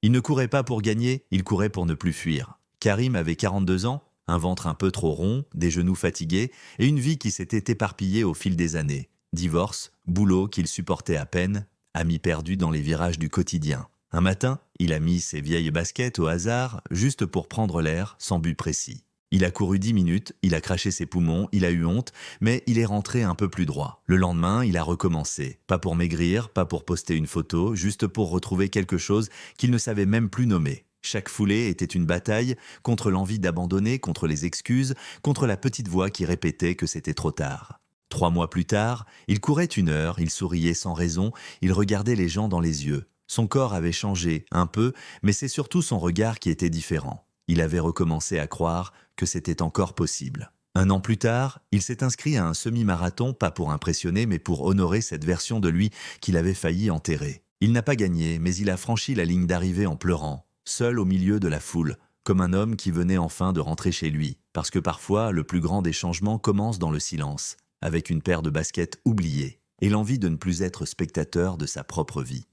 Il ne courait pas pour gagner, il courait pour ne plus fuir. Karim avait 42 ans, un ventre un peu trop rond, des genoux fatigués et une vie qui s'était éparpillée au fil des années. Divorce, boulot qu'il supportait à peine, amis perdus dans les virages du quotidien. Un matin, il a mis ses vieilles baskets au hasard, juste pour prendre l'air, sans but précis. Il a couru 10 minutes, il a craché ses poumons, il a eu honte, mais il est rentré un peu plus droit. Le lendemain, il a recommencé. Pas pour maigrir, pas pour poster une photo, juste pour retrouver quelque chose qu'il ne savait même plus nommer. Chaque foulée était une bataille contre l'envie d'abandonner, contre les excuses, contre la petite voix qui répétait que c'était trop tard. 3 mois plus tard, il courait 1 heure, il souriait sans raison, il regardait les gens dans les yeux. Son corps avait changé, un peu, mais c'est surtout son regard qui était différent. Il avait recommencé à croire que c'était encore possible. 1 an plus tard, il s'est inscrit à un semi-marathon, pas pour impressionner, mais pour honorer cette version de lui qu'il avait failli enterrer. Il n'a pas gagné, mais il a franchi la ligne d'arrivée en pleurant, seul au milieu de la foule, comme un homme qui venait enfin de rentrer chez lui. Parce que parfois, le plus grand des changements commence dans le silence, avec une paire de baskets oubliées, et l'envie de ne plus être spectateur de sa propre vie.